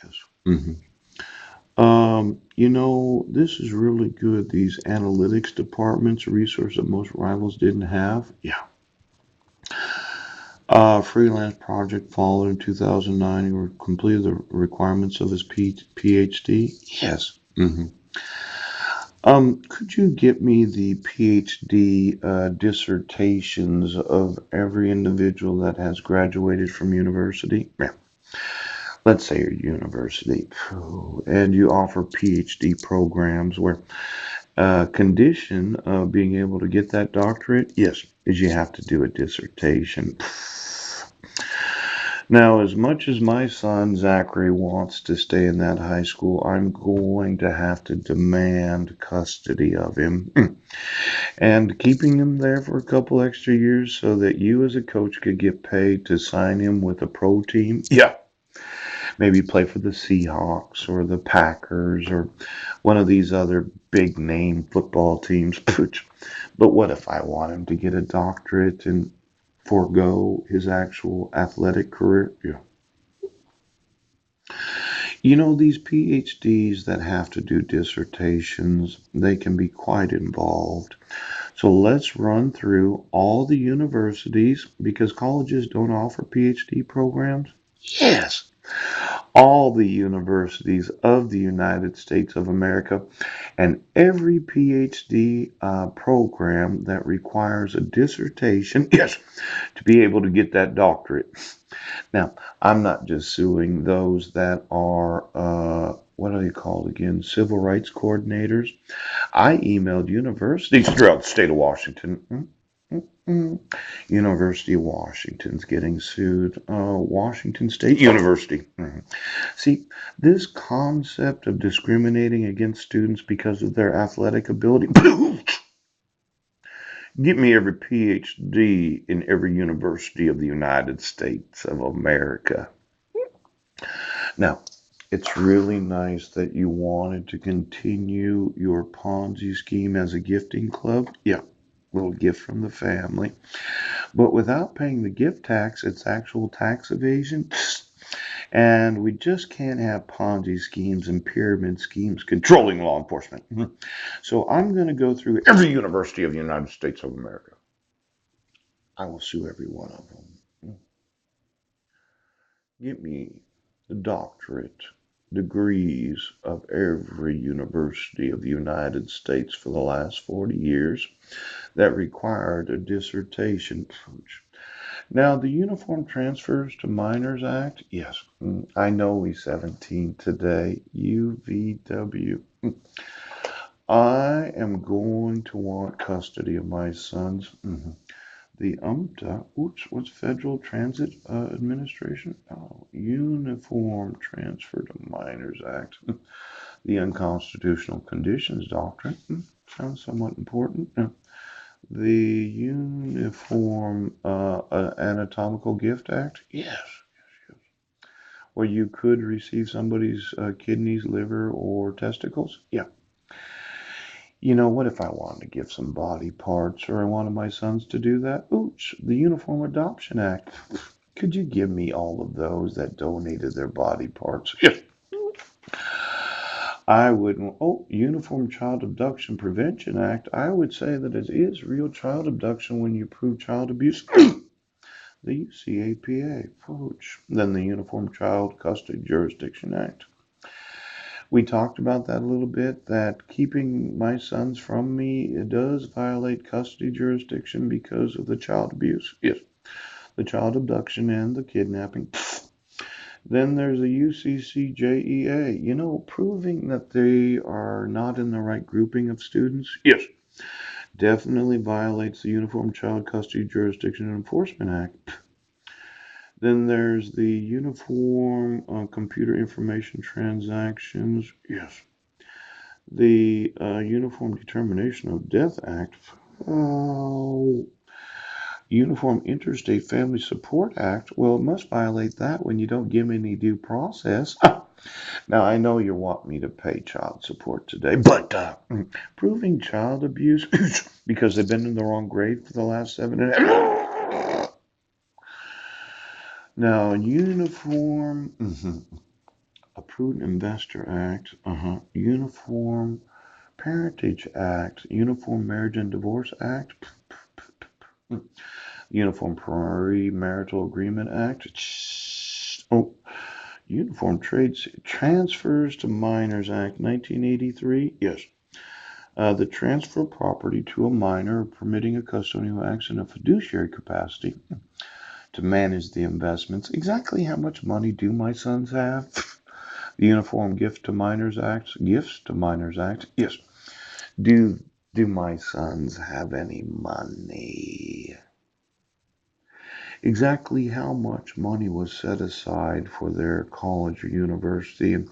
Yes. This is really good. These analytics departments, a resource that most rivals didn't have. Yeah. Freelance project followed in 2009. He completed the requirements of his PhD. Yes. Could you get me the PhD dissertations of every individual that has graduated from university? Yeah. Let's say your university, and you offer PhD programs where condition of being able to get that doctorate, yes, is you have to do a dissertation. Now, as much as my son Zachary wants to stay in that high school, I'm going to have to demand custody of him and keeping him there for a couple extra years so that you as a coach could get paid to sign him with a pro team. Yeah. Maybe play for the Seahawks or the Packers or one of these other big name football teams. But what if I want him to get a doctorate and forego his actual athletic career? Yeah. These PhDs that have to do dissertations, they can be quite involved. So let's run through all the universities because colleges don't offer PhD programs. Yes. All the universities of the United States of America and every PhD program that requires a dissertation, yes, to be able to get that doctorate. Now, I'm not just suing those that are, what are they called again? Civil rights coordinators. I emailed universities throughout the state of Washington. University of Washington's getting sued. Washington State University. See, this concept of discriminating against students because of their athletic ability. Give me every PhD in every university of the United States of America. Now, it's really nice that you wanted to continue your Ponzi scheme as a gifting club. Yeah, little gift from the family. But without paying the gift tax, it's actual tax evasion. And we just can't have Ponzi schemes and pyramid schemes controlling law enforcement. So I'm going to go through every university of the United States of America. I will sue every one of them. Get me the doctorate degrees of every university of the United States for the last 40 years that required a dissertation. Now, the Uniform Transfers to Minors Act, yes, I know he's 17 today. UVW. I am going to want custody of my sons. The UMTA, what's Federal Transit Administration? Oh, Uniform Transfer to Minors Act. The Unconstitutional Conditions Doctrine. Sounds somewhat important. The Uniform Anatomical Gift Act. Yes. Where you could receive somebody's kidneys, liver, or testicles. Yeah. What if I wanted to give some body parts or I wanted my sons to do that? Ooch, the Uniform Adoption Act. Could you give me all of those that donated their body parts? Yes. I wouldn't. Oh, Uniform Child Abduction Prevention Act. I would say that it is real child abduction when you prove child abuse. The UCAPA. Ooch. Then the Uniform Child Custody Jurisdiction Act. We talked about that a little bit, that keeping my sons from me, it does violate custody jurisdiction because of the child abuse. Yes, the child abduction and the kidnapping. Then there's the UCCJEA, proving that they are not in the right grouping of students. Yes, definitely violates the Uniform Child Custody Jurisdiction and Enforcement Act. Then there's the Uniform Computer Information Transactions. Yes, the Uniform Determination of Death Act, oh, Uniform Interstate Family Support Act, well, it must violate that when you don't give me any due process. Now, I know you want me to pay child support today, but proving child abuse because they've been in the wrong grade for the last 7 and a half. Now, uniform A Prudent Investor Act, Uniform Parentage Act, Uniform Marriage and Divorce Act, Uniform Premarital Agreement Act, oh, Uniform Trade Transfers to Minors Act, 1983, yes. The transfer of property to a minor, permitting a custodian who acts in a fiduciary capacity to manage the investments. Exactly how much money do my sons have? The Uniform Gift to Minors Act, Gifts to Minors Act, yes. Do my sons have any money? Exactly how much money was set aside for their college or university? And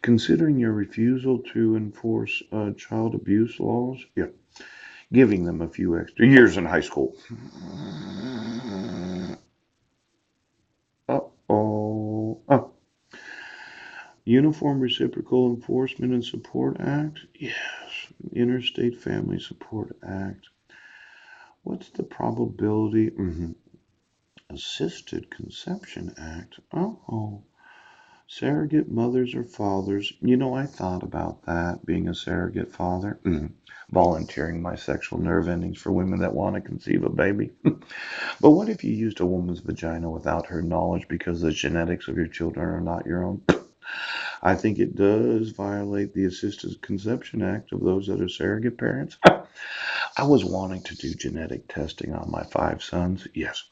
considering your refusal to enforce child abuse laws, yeah, giving them a few extra years in high school. Uh-oh. Uniform Reciprocal Enforcement and Support Act? Yes. Interstate Family Support Act. What's the probability? Assisted Conception Act. Oh. Surrogate mothers or fathers. You know, I thought about that, being a surrogate father. Volunteering my sexual nerve endings for women that want to conceive a baby. But what if you used a woman's vagina without her knowledge because the genetics of your children are not your own? I think it does violate the Assisted Conception Act of those that are surrogate parents. I was wanting to do genetic testing on my 5 sons. Yes.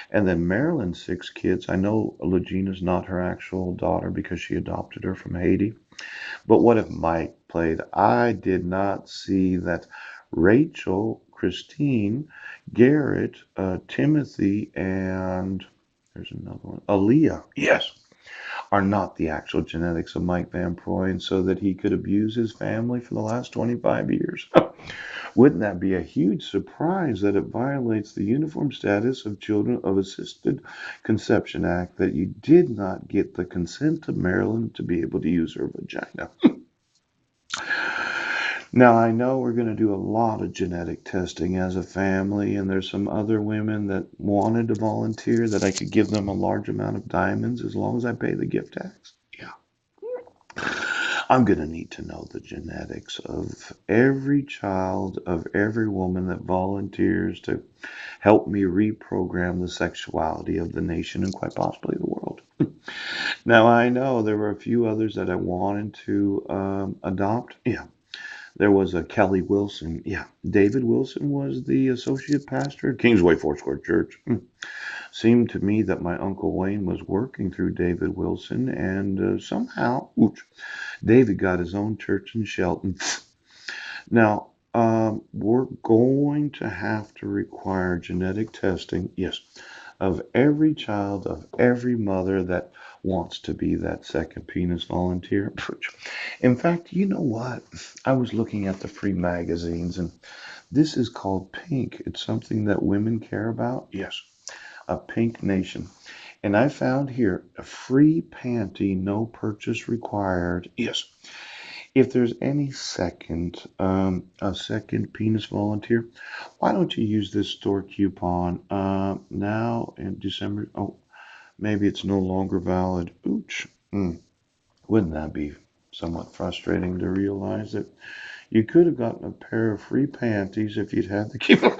And then Marilyn's 6 kids. I know Legina's not her actual daughter because she adopted her from Haiti. But what if Mike played? I did not see that Rachel, Christine, Garrett, Timothy, and there's another one, Aaliyah. Yes. Are not the actual genetics of Mike Van Proy, and so that he could abuse his family for the last 25 years. Wouldn't that be a huge surprise that it violates the Uniform Status of Children of Assisted Conception Act that you did not get the consent of Marilyn to be able to use her vagina? Now, I know we're going to do a lot of genetic testing as a family, and there's some other women that wanted to volunteer that I could give them a large amount of diamonds as long as I pay the gift tax. Yeah. I'm going to need to know the genetics of every child, of every woman that volunteers to help me reprogram the sexuality of the nation and quite possibly the world. Now, I know there were a few others that I wanted to adopt. Yeah. There was a Kelly Wilson. Yeah. David Wilson was the associate pastor at Kingsway Foursquare Church. Seemed to me that my Uncle Wayne was working through David Wilson, and somehow, oops, David got his own church in Shelton. Now, we're going to have to require genetic testing, yes, of every child, of every mother that wants to be that second penis volunteer. In fact, you know what? I was looking at the free magazines, and this is called Pink. It's something that women care about. Yes, a Pink Nation. And I found here a free panty, no purchase required. Yes. If there's any a second penis volunteer, why don't you use this store coupon now in December? Oh, maybe it's no longer valid. Ooch. Wouldn't that be somewhat frustrating to realize that you could have gotten a pair of free panties if you'd had the coupon?